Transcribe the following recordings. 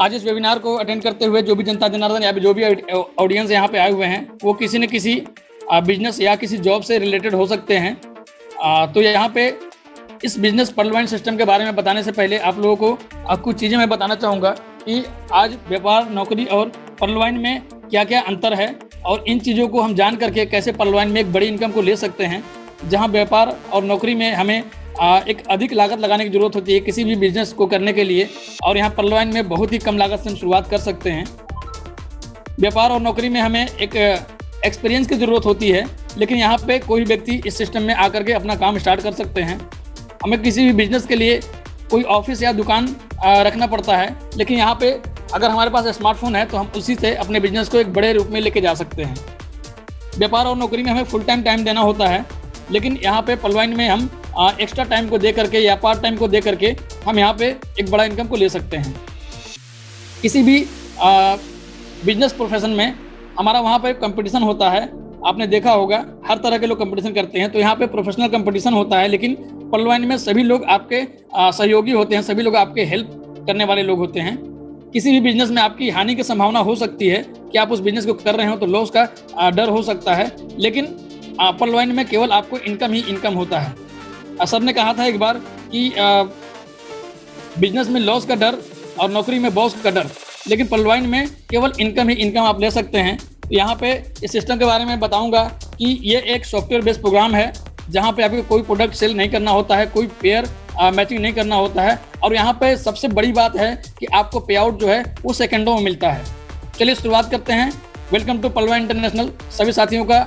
आज इस वेबिनार को अटेंड करते हुए जो भी जनता जनार्दन या जो भी ऑडियंस यहाँ पे आए हुए हैं वो किसी न किसी बिजनेस या किसी जॉब से रिलेटेड हो सकते हैं। तो यहाँ पे इस बिजनेस पर्लवाइन सिस्टम के बारे में बताने से पहले आप लोगों को कुछ चीज़ें मैं बताना चाहूँगा कि आज व्यापार, नौकरी और पर्लवाइन में क्या क्या अंतर है और इन चीज़ों को हम जान करके कैसे पर्लवाइन में एक बड़ी इनकम को ले सकते हैं। जहाँ व्यापार और नौकरी में हमें एक अधिक लागत लगाने की ज़रूरत होती है किसी भी बिजनेस को करने के लिए, और यहाँ पर्लवाइन में बहुत ही कम लागत से हम शुरुआत कर सकते हैं। व्यापार और नौकरी में हमें एक एक्सपीरियंस की ज़रूरत होती है, लेकिन यहाँ पे कोई व्यक्ति इस सिस्टम में आकर के अपना काम स्टार्ट कर सकते हैं। हमें किसी भी बिजनेस के लिए कोई ऑफिस या दुकान रखना पड़ता है, लेकिन यहाँ पे अगर हमारे पास स्मार्टफोन है तो हम उसी से अपने बिजनेस को एक बड़े रूप में लेके जा सकते हैं। व्यापार और नौकरी में हमें फुल टाइम देना होता है, लेकिन यहाँ पे पर्लवाइन में हम एक्स्ट्रा टाइम को दे करके या पार्ट टाइम को दे करके हम यहाँ पे एक बड़ा इनकम को ले सकते हैं। किसी भी बिजनेस प्रोफेशन में हमारा वहाँ पे कंपटीशन होता है, आपने देखा होगा हर तरह के लोग कंपटीशन करते हैं, तो यहाँ पे प्रोफेशनल कंपटीशन होता है, लेकिन पर्लवाइन में सभी लोग आपके सहयोगी होते हैं, सभी लोग आपके हेल्प करने वाले लोग होते हैं। किसी भी बिजनेस में आपकी हानि की संभावना हो सकती है कि आप उस बिजनेस को कर रहे हो तो लॉस का डर हो सकता है, लेकिन पर्लवाइन में केवल आपको इनकम ही इनकम होता है। सर ने कहा था एक बार कि बिजनेस में लॉस का डर और नौकरी में बॉस का डर, लेकिन पर्लवाइन में केवल इनकम ही इनकम आप ले सकते हैं। तो यहाँ पे इस सिस्टम के बारे में बताऊंगा कि ये एक सॉफ्टवेयर बेस्ड प्रोग्राम है जहाँ पे आपको कोई प्रोडक्ट सेल नहीं करना होता है, कोई पेयर मैचिंग नहीं करना होता है, और यहाँ पे सबसे बड़ी बात है कि आपको पे आउट जो है वो सेकंडों में मिलता है। चलिए शुरुआत करते हैं। Welcome to Pearlvine international. सभी साथियों का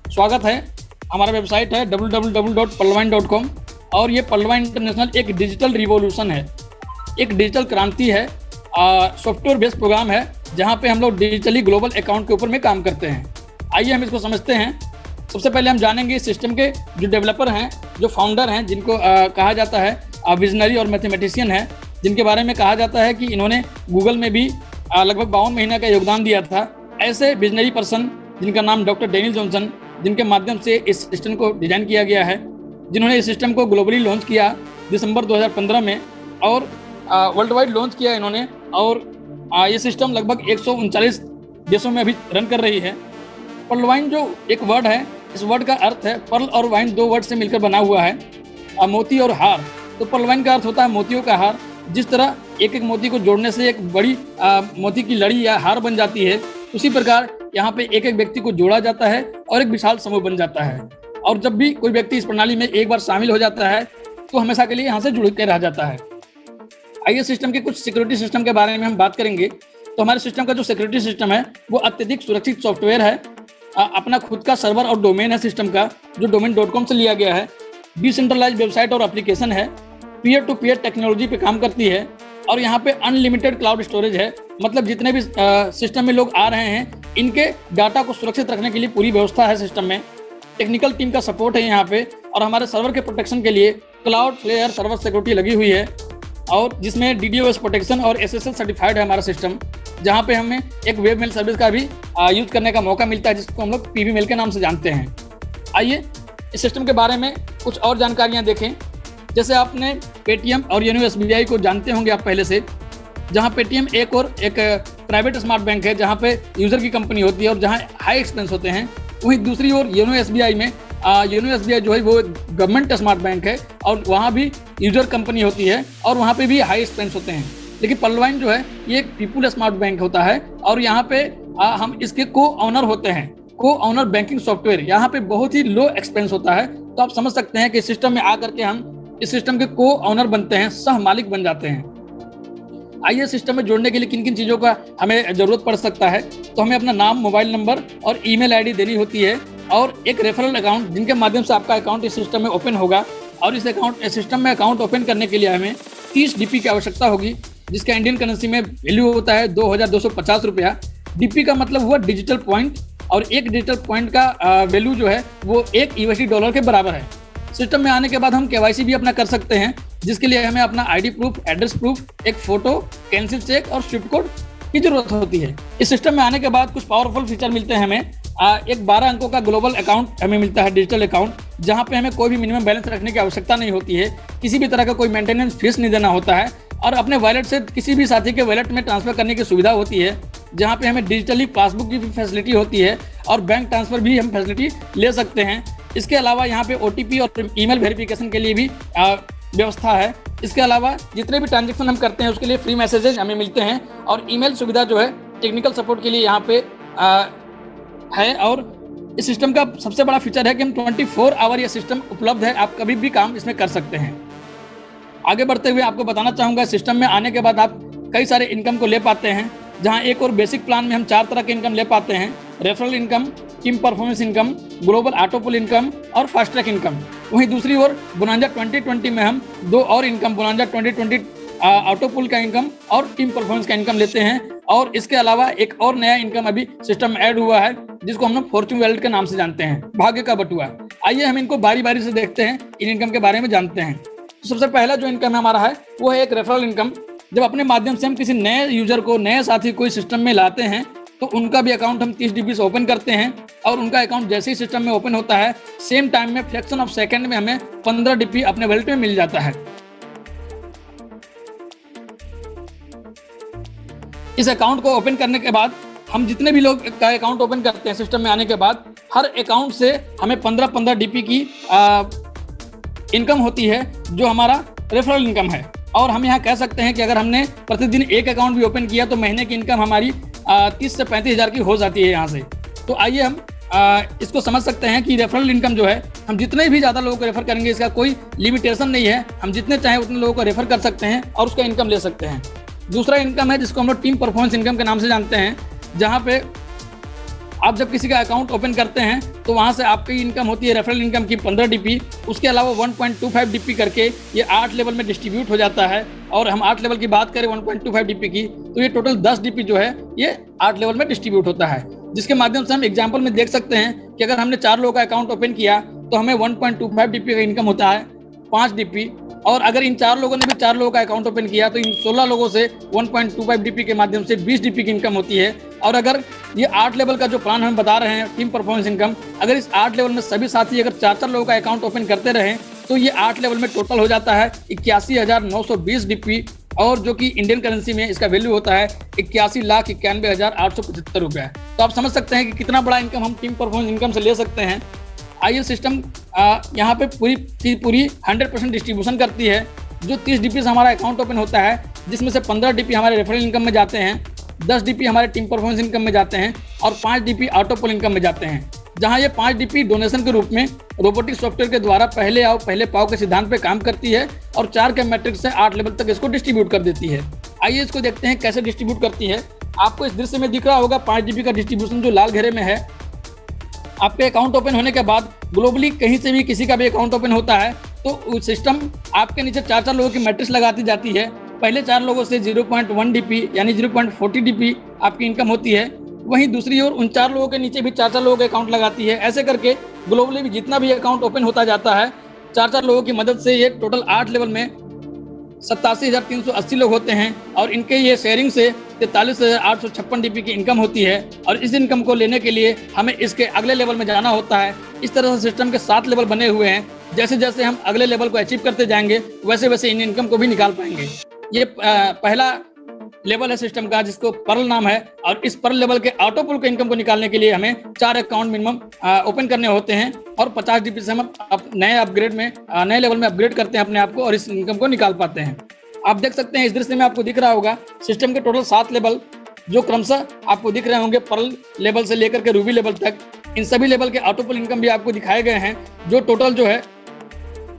स्वागत है। हमारा वेबसाइट है www.palwine.com और ये पर्लवाइन इंटरनेशनल एक डिजिटल रिवॉल्यूशन है, एक डिजिटल क्रांति है, सॉफ्टवेयर बेस्ड प्रोग्राम है जहाँ पे हम लोग डिजिटली ग्लोबल अकाउंट के ऊपर में काम करते हैं। आइए हम इसको समझते हैं। सबसे पहले हम जानेंगे इस सिस्टम के जो डेवलपर हैं, जो फाउंडर हैं, जिनको कहा जाता है विजनरी और मैथमेटिशियन है, जिनके बारे में कहा जाता है कि इन्होंने गूगल में भी लगभग 52 महीने का योगदान दिया था। ऐसे विजनरी पर्सन जिनका नाम डॉक्टर डेनियल जॉनसन, जिनके माध्यम से इस सिस्टम को डिजाइन किया गया है, जिन्होंने इस सिस्टम को ग्लोबली लॉन्च किया दिसंबर 2015 में और वर्ल्ड वाइड लॉन्च किया इन्होंने, और ये सिस्टम लगभग 139 देशों में अभी रन कर रही है। पर्लवाइन जो एक वर्ड है, इस वर्ड का अर्थ है पर्ल और वाइन, दो वर्ड से मिलकर बना हुआ है, मोती और हार। तो पर्लवाइन का अर्थ होता है मोतियों का हार। जिस तरह एक एक मोती को जोड़ने से एक बड़ी मोती की लड़ी या हार बन जाती है, उसी प्रकार यहाँ पे एक एक व्यक्ति को जोड़ा जाता है और एक विशाल समूह बन जाता है। और जब भी कोई व्यक्ति इस प्रणाली में एक बार शामिल हो जाता है तो हमेशा के लिए यहाँ से जुड़ के रह जाता है। आइए सिस्टम के कुछ सिक्योरिटी सिस्टम के बारे में हम बात करेंगे। तो हमारे सिस्टम का जो सिक्योरिटी सिस्टम है वो अत्यधिक सुरक्षित सॉफ्टवेयर है। अपना खुद का सर्वर और डोमेन है सिस्टम का, जो domain.com से लिया गया है। डिसेंट्रलाइज वेबसाइट और एप्लीकेशन है, पीयर टू पीयर टेक्नोलॉजी पे काम करती है, और यहाँ पे अनलिमिटेड क्लाउड स्टोरेज है। मतलब जितने भी सिस्टम में लोग आ रहे हैं, इनके डाटा को सुरक्षित रखने के लिए पूरी व्यवस्था है सिस्टम में। टेक्निकल टीम का सपोर्ट है यहाँ पे, और हमारे सर्वर के प्रोटेक्शन के लिए क्लाउडफ्लेयर सर्वर सिक्योरिटी लगी हुई है, और जिसमें DDoS प्रोटेक्शन और SSL सर्टिफाइड है हमारा सिस्टम, जहाँ पे हमें एक वेब मेल सर्विस का भी यूज करने का मौका मिलता है, जिसको हम लोग PV मेल के नाम से जानते हैं। आइए इस सिस्टम के बारे में कुछ और जानकारियाँ देखें। जैसे आपने पेटीएम और योनो SBI को जानते होंगे आप पहले से, जहाँ पेटीएम एक प्राइवेट स्मार्ट बैंक है जहाँ पे यूज़र की कंपनी होती है और जहाँ हाई एक्सपेंस होते हैं। वहीं दूसरी ओर योनो SBI में योनो SBI जो है वो गवर्नमेंट स्मार्ट बैंक है और वहाँ भी यूज़र कंपनी होती है और वहाँ पे भी हाई एक्सपेंस होते हैं। लेकिन पर्लवाइन जो है ये एक पीपुल स्मार्ट बैंक होता है और यहाँ पे हम इसके को ऑनर होते हैं। को ऑनर बैंकिंग सॉफ्टवेयर, यहाँ पे बहुत ही लो एक्सपेंस होता है। तो आप समझ सकते हैं कि सिस्टम में आकर के हम इस सिस्टम के को ऑनर बनते हैं, सह मालिक बन जाते हैं। आइए सिस्टम में जोड़ने के लिए किन किन चीज़ों का हमें ज़रूरत पड़ सकता है। तो हमें अपना नाम, मोबाइल नंबर और ईमेल आईडी देनी होती है, और एक रेफरल अकाउंट जिनके माध्यम से आपका अकाउंट इस सिस्टम में ओपन होगा। और इस सिस्टम में अकाउंट ओपन करने के लिए हमें 30 DP की आवश्यकता होगी, जिसका इंडियन करेंसी में वैल्यू होता है 2250 रुपया। DP का मतलब हुआ डिजिटल पॉइंट, और एक डिजिटल पॉइंट का वैल्यू जो है वो एक USD डॉलर के बराबर है। सिस्टम में आने के बाद हम KYC भी अपना कर सकते हैं, जिसके लिए हमें अपना ID प्रूफ, एड्रेस प्रूफ, एक फोटो, कैंसिल चेक और स्विफ्ट कोड की जरूरत होती है। इस सिस्टम में आने के बाद कुछ पावरफुल फीचर मिलते हैं हमें। एक 12 अंकों का ग्लोबल अकाउंट हमें मिलता है, डिजिटल अकाउंट, जहां पे हमें कोई भी मिनिमम बैलेंस रखने की आवश्यकता नहीं होती है, किसी भी तरह का कोई मेंटेनेंस फीस नहीं देना होता है, और अपने वॉलेट से किसी भी साथी के वॉलेट में ट्रांसफर करने की सुविधा होती है, जहाँ पे हमें डिजिटली पासबुक की भी फैसिलिटी होती है और बैंक ट्रांसफर भी हम फैसिलिटी ले सकते हैं। इसके अलावा यहाँ पे OTP और ईमेल वेरिफिकेशन के लिए भी व्यवस्था है। इसके अलावा जितने भी ट्रांजेक्शन हम करते हैं उसके लिए फ्री मैसेजेज हमें मिलते हैं और ईमेल सुविधा जो है टेक्निकल सपोर्ट के लिए यहाँ पे है। और इस सिस्टम का सबसे बड़ा फीचर है कि हम 24 आवर ये सिस्टम उपलब्ध है, आप कभी भी काम इसमें कर सकते हैं। आगे बढ़ते हुए आपको बताना चाहूँगा, सिस्टम में आने के बाद आप कई सारे इनकम को ले पाते हैं, जहाँ एक और बेसिक प्लान में हम 4 तरह के इनकम ले पाते हैं: referral income, team performance income, global ऑटोपुल income और फास्ट ट्रैक इनकम। वहीं दूसरी ओर बोनांजा 2020 में हम 2 और इनकम, बोनांजा 2020 ऑटोपुल का इनकम और टीम परफॉर्मेंस का इनकम लेते हैं। और इसके अलावा एक और नया इनकम अभी सिस्टम में ऐड हुआ है, जिसको हम लोग फॉर्च्यून वैलेट के नाम से जानते हैं, भाग्य का बटुआ। आइए हम इनको बारी बारी से देखते हैं, इन इनकम के बारे में जानते हैं। तो सबसे पहला जो इनकम हमारा है वो है एक रेफरल इनकम। जब अपने माध्यम से हम किसी नए यूजर को, नए साथी को इस सिस्टम में लाते हैं तो उनका भी अकाउंट हम 30 DP से ओपन करते हैं और उनका अकाउंट जैसे ही सिस्टम में ओपन होता है, सेम टाइम में फ्रैक्शन ऑफ सेकंड में हमें 15 DP अपने वॉलेट में मिल जाता है। इस अकाउंट को ओपन करने के बाद हम जितने भी लोग का अकाउंट ओपन करते हैं सिस्टम में आने के बाद, हर अकाउंट से हमें 15 DP की इनकम होती है, जो हमारा रेफरल इनकम है। और हम यहाँ कह सकते हैं कि अगर हमने प्रतिदिन एक अकाउंट भी ओपन किया तो महीने की इनकम हमारी 30 से 35 हज़ार की हो जाती है यहाँ से। तो आइए हम इसको समझ सकते हैं कि रेफरल इनकम जो है, हम जितने भी ज़्यादा लोगों को रेफर करेंगे, इसका कोई लिमिटेशन नहीं है, हम जितने चाहें उतने लोगों को रेफर कर सकते हैं और उसका इनकम ले सकते हैं। दूसरा इनकम है जिसको हम लोग टीम परफॉर्मेंस इनकम के नाम से जानते हैं, जहाँ पे आप जब किसी का अकाउंट ओपन करते हैं तो वहाँ से आपकी इनकम होती है रेफरल इनकम की 15 DP। उसके अलावा 1.25 DP करके ये 8 लेवल में डिस्ट्रीब्यूट हो जाता है। और हम 8 लेवल की बात करें 1.25 DP की, तो ये टोटल 10 DP जो है ये 8 लेवल में डिस्ट्रीब्यूट होता है, जिसके माध्यम से हम एग्जाम्पल में देख सकते हैं कि अगर हमने 4 लोगों का अकाउंट ओपन किया तो हमें 1.25 DP का इनकम होता है, 5 DP। और अगर इन 4 लोगों ने भी 4 लोगों का अकाउंट ओपन किया तो इन 16 लोगों से 1.25 DP के माध्यम से 20 DP की इनकम होती है। और अगर ये 8 लेवल का जो प्लान हम बता रहे हैं टीम परफॉर्मेंस इनकम, अगर इस 8 लेवल में सभी साथी अगर 4-4 लोगों का अकाउंट ओपन करते रहें तो ये 8 लेवल में टोटल हो जाता है 81,920 DP, और जो कि इंडियन करेंसी में इसका वैल्यू होता है 81,91,875 रुपये। तो आप समझ सकते हैं कि कितना बड़ा इनकम हम टीम परफॉर्मेंस इनकम से ले सकते हैं। आइए सिस्टम यहाँ पे पूरी 100% डिस्ट्रीब्यूशन करती है। जो 30 DP से हमारा अकाउंट ओपन होता है, जिसमें से 15 DP हमारे रेफरल इनकम में जाते हैं, 10 DP हमारे टीम परफॉर्मेंस इनकम में जाते हैं और 5 DP ऑटोपुल इनकम में जाते हैं। जहाँ ये 5 DP डोनेशन के रूप में रोबोटिक सॉफ्टवेयर के द्वारा पहले आओ पहले पाओ के सिद्धांत पे काम करती है और 4 के मैट्रिक्स से 8 लेवल तक इसको डिस्ट्रीब्यूट कर देती है। आइए इसको देखते हैं कैसे डिस्ट्रीब्यूट करती है। आपको इस दृश्य में दिख रहा होगा 5 DP का डिस्ट्रीब्यूशन जो लाल घेरे में है। आपके अकाउंट ओपन होने के बाद ग्लोबली कहीं से भी किसी का भी अकाउंट ओपन होता है तो सिस्टम आपके नीचे 4-4 लोगों की मैट्रिक्स लगाती जाती है। पहले 4 लोगों से 0.1 DP यानी 0.40 DP आपकी इनकम होती है। वहीं दूसरी ओर उन 4 लोगों के नीचे भी 4-4 लोगों के अकाउंट लगाती है। ऐसे करके ग्लोबली भी जितना भी अकाउंट ओपन होता जाता है, 4-4 लोगों की मदद से ये टोटल 8 लेवल में 87,380 लोग होते हैं और इनके ये शेयरिंग से 43,856 DP की इनकम होती है। और इस इनकम को लेने के लिए हमें इसके अगले लेवल में जाना होता है। इस तरह से सिस्टम के 7 लेवल बने हुए हैं। जैसे जैसे हम अगले लेवल को अचीव करते जाएंगे वैसे वैसे इन इनकम को भी निकाल पाएंगे। ये पहला लेवल है सिस्टम का, जिसको पर्ल नाम है। और इस पर्ल लेवल के ऑटोपुल के इनकम को निकालने के लिए हमें 4 अकाउंट मिनिमम ओपन करने होते हैं और 50 DP से हम नए लेवल में अपग्रेड करते हैं अपने आप को और इस इनकम को निकाल पाते हैं। आप देख सकते हैं इस दृश्य में आपको दिख रहा होगा सिस्टम के टोटल 7 लेवल जो क्रमशः आपको दिख रहे होंगे पर्ल लेवल से लेकर के रूबी लेवल तक। इन सभी लेवल के ऑटोपुल इनकम भी आपको दिखाए गए हैं, जो टोटल जो है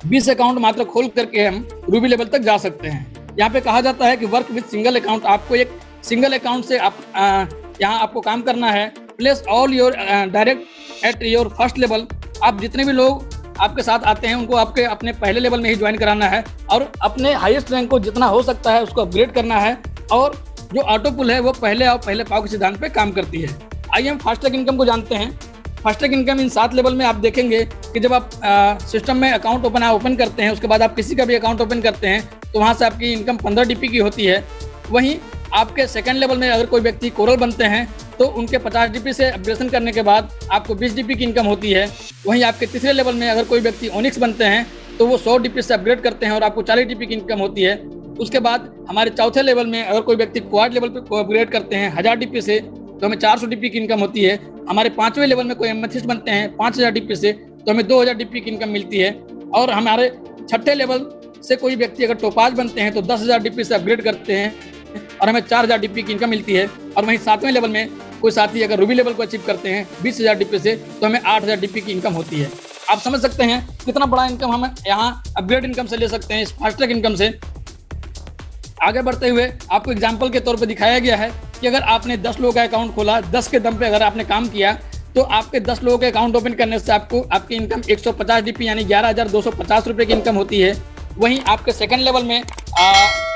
20 अकाउंट मात्र खोल करके हम रूबी लेवल तक जा सकते हैं। यहाँ पे कहा जाता है कि वर्क विद सिंगल अकाउंट। आपको एक सिंगल अकाउंट से यहाँ आपको काम करना है। Place all your direct at your first level. आप जितने भी लोग आपके साथ आते हैं उनको आपके अपने पहले लेवल में ही ज्वाइन कराना है और अपने हाईएस्ट रैंक को जितना हो सकता है उसको अपग्रेड करना है। और जो ऑटोपुल है वो पहले आओ पहले पाओ के सिद्धांत पे काम करती है। आइए हम फास्ट ट्रैक इनकम को जानते हैं। Fast track income in 7 level में आप देखेंगे कि जब आप सिस्टम में अकाउंट ओपन करते हैं, उसके बाद आप किसी का भी अकाउंट ओपन करते हैं तो वहाँ से आपकी इनकम 15 DP की होती है। वहीं आपके सेकंड लेवल में अगर कोई व्यक्ति कोरल बनते हैं तो उनके 50 DP से अपग्रेडेशन करने के बाद आपको 20 DP की इनकम होती है। वहीं आपके तीसरे लेवल में अगर कोई व्यक्ति ओनिक्स बनते हैं तो वो 100 DP से अपग्रेड करते हैं और आपको 40 DP की इनकम होती है। उसके बाद हमारे चौथे लेवल में अगर कोई व्यक्ति क्वाड लेवल पे अपग्रेड करते हैं 1000 डीपी से, तो हमें 400 डीपी की इनकम होती है। हमारे 5वें लेवल में कोई एमेथिस्ट बनते हैं 5000 डीपी से, तो हमें 2000 डीपी की इनकम मिलती है। और हमारे 6ठे लेवल से कोई व्यक्ति अगर टोपाज बनते हैं तो 10,000 डीपी से अपग्रेड करते हैं और हमें 4000 डीपी की इनकम मिलती है। और वहीं 7वें लेवल में कोई साथी अगर रूबी लेवल को अचीव करते हैं 20,000 डीपी से, तो हमें 8000 डीपी की इनकम होती है। आप समझ सकते हैं कितना बड़ा इनकम हम यहाँ अपग्रेड इनकम से ले सकते हैं, इस फास्ट ट्रैक इनकम से। आगे बढ़ते हुए आपको एग्जाम्पल के तौर पर दिखाया गया है कि अगर आपने 10 लोगों का अकाउंट खोला, 10 के दम पे अगर आपने काम किया, तो आपके 10 लोगों के अकाउंट ओपन करने से आपको आपकी इनकम 150 डीपी यानी 11,250 रुपये की इनकम होती है। वहीं आपके सेकंड लेवल में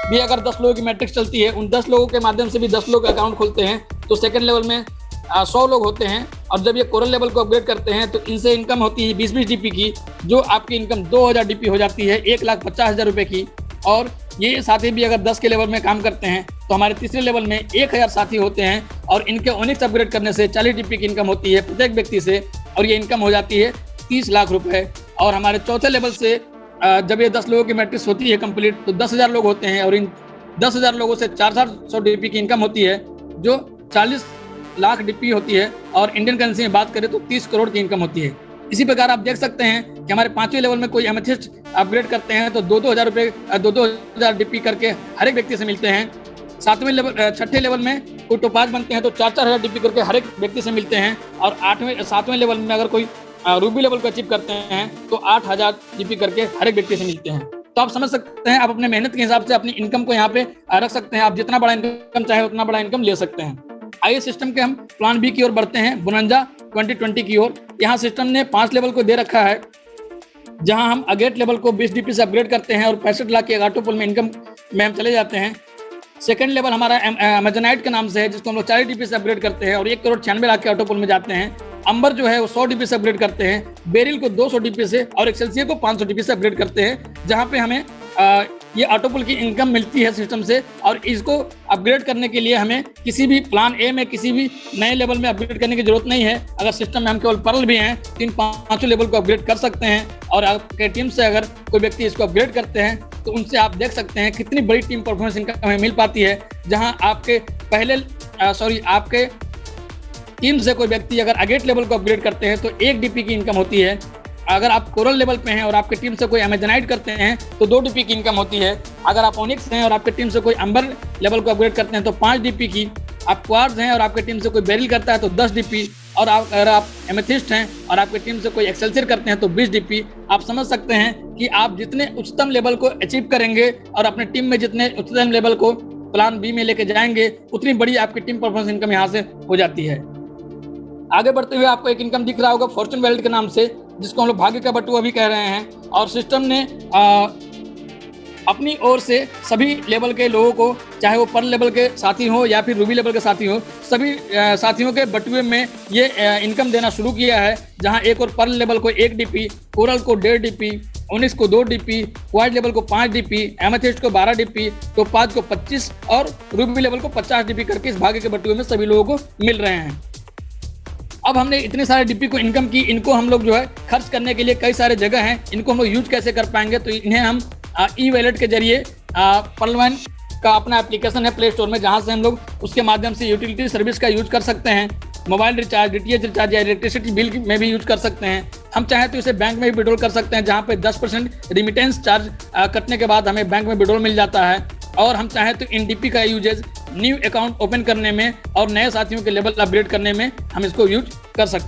भी अगर 10 लोगों की मैट्रिक्स चलती है, उन 10 लोगों के माध्यम से भी 10 लोग अकाउंट खोलते हैं, तो सेकंड लेवल में 100 लोग होते हैं। और जब ये कोरल लेवल को अपग्रेड करते हैं तो इनसे इनकम होती है 20-20 डीपी की, जो आपकी इनकम 2000 डीपी हो जाती है, 1,50,000 रुपये की। और ये साथी भी अगर 10 के लेवल में काम करते हैं तो हमारे तीसरे लेवल में 1000 साथी होते हैं और इनके ओनिक्स अपग्रेड करने से 40 डीपी की इनकम होती है प्रत्येक व्यक्ति से, और ये इनकम हो जाती है 30 लाख रुपए। और हमारे चौथे लेवल से जब ये 10 लोगों की मैट्रिक्स होती है कंप्लीट, तो 10,000 लोग होते हैं और इन 10,000 लोगों से 400 डीपी की इनकम होती है, जो 40 लाख डीपी होती है। और इंडियन करेंसी में बात करें तो 30 करोड़ की इनकम होती है। इसी प्रकार आप देख सकते हैं कि हमारे 5वें लेवल में कोई एमेथिस्ट अपग्रेड करते हैं तो 2-2 हज़ार डीपी करके हर एक व्यक्ति से मिलते हैं। 6ठे लेवल में कोई टोपाज बनते हैं तो 4-4 हज़ार डीपी करके हर एक व्यक्ति से मिलते हैं। और 7वें लेवल में अगर कोई रूबी लेवल को अचीव करते हैं तो 8000 डीपी करके हर एक व्यक्ति से मिलते हैं। तो आप समझ सकते हैं, आप अपने मेहनत के हिसाब से अपनी इनकम को यहाँ पे रख सकते हैं। आप जितना बड़ा इनकम चाहे उतना बड़ा इनकम ले सकते हैं। आइए सिस्टम के हम प्लान बी की ओर बढ़ते हैं, बोनंजा 2020 की ओर। यहाँ सिस्टम ने 5 लेवल को दे रखा है, जहां हम अगेट लेवल को 20 डीपी से अपग्रेड करते हैं और 65 लाख के ऑटो पुल में इनकम में हम चले जाते हैं। सेकंड लेवल हमारा अमेजोनाइट के नाम से है, जिसको हम लोग 40 डीपी से अपग्रेड करते हैं और 1,96,00,000 के ऑटो पुल में जाते हैं। अंबर जो है वो 100 डीपी से अपग्रेड करते हैं, बेरिल को 200 डीपी से और एक्सेल्सियर को 500 डीपी से अपग्रेड करते हैं, जहां पे हमें ये ऑटोपुल की इनकम मिलती है सिस्टम से। और इसको अपग्रेड करने के लिए हमें किसी भी प्लान ए में किसी भी नए लेवल में अपग्रेड करने की जरूरत नहीं है। अगर सिस्टम में हम केवल पर्ल भी हैं तो इन 5 लेवल को अपग्रेड कर सकते हैं। और आपके टीम से अगर कोई व्यक्ति इसको अपग्रेड करते हैं तो उनसे आप देख सकते हैं कितनी बड़ी टीम परफॉर्मेंस इनकम हमें मिल पाती है। जहां आपके आपके टीम से कोई व्यक्ति अगर अगेट लेवल को अपग्रेड करते हैं तो 1 डीपी की इनकम होती है। अगर आप कोरल लेवल पे हैं और आपकी टीम से कोई अमेजोनाइट करते हैं तो 2 डीपी की इनकम होती है। अगर आप ओनिक्स हैं और आपकी टीम से कोई अंबर लेवल को अपग्रेड करते हैं तो 5 डीपी की। आप क्वार्ट्ज हैं और आपकी टीम से कोई बेरिल करता है तो 10 डीपी। और अगर आप एमेथिस्ट हैं और आपकी टीम से कोई एक्सेल्सियर करते हैं तो 20 डीपी। आप समझ सकते हैं कि आप जितने उच्चतम लेवल को अचीव करेंगे और अपने टीम में जितने उच्चतम लेवल को प्लान बी में लेके जाएंगे, उतनी बड़ी आपकी टीम परफॉर्मेंस इनकम यहाँ से हो जाती है। आगे बढ़ते हुए आपको एक इनकम दिख रहा होगा फॉर्चून वैलेट के नाम से, जिसको हम लोग भाग्य का बटुआ भी कह रहे हैं। और सिस्टम ने अपनी ओर से सभी लेवल के लोगों को, चाहे वो पर्ल लेवल के साथी हो या फिर रूबी लेवल के साथी हो, सभी साथियों के बटुए में ये इनकम देना शुरू किया है। जहां एक और पर्ल लेवल को 1 डीपी, कोरल को 1.5 डीपी, ओनिक्स को 2 डीपी, क्वाड लेवल को 5 डीपी, एमेथिस्ट को 12 डीपी, टोपाज को 25 और रूबी लेवल को 50 डीपी करके इस भाग्य के बटुए में सभी लोगों को मिल रहे हैं। अब हमने इतने सारे डीपी को इनकम की, इनको हम लोग जो है खर्च करने के लिए कई सारे जगह हैं, इनको हम लोग यूज कैसे कर पाएंगे? तो इन्हें हम ई वैलेट के जरिए पर्लवन का अपना एप्लीकेशन है प्ले स्टोर में, जहां से हम लोग उसके माध्यम से यूटिलिटी सर्विस का यूज कर सकते हैं। मोबाइल रिचार्ज, डीटीएच रिचार्ज या इलेक्ट्रिसिटी बिल में भी यूज कर सकते हैं। हम चाहें तो इसे बैंक में भी विड्रॉल कर सकते हैं, जहाँ पे 10% रिमिटेंस चार्ज कटने के बाद हमें बैंक में विड्रॉल मिल जाता है। और हम चाहें तो इन डीपी का यूजेज न्यू अकाउंट ओपन करने में और नए साथियों के लेवल अपग्रेड करने में हम इसको यूज कर सकते हैं।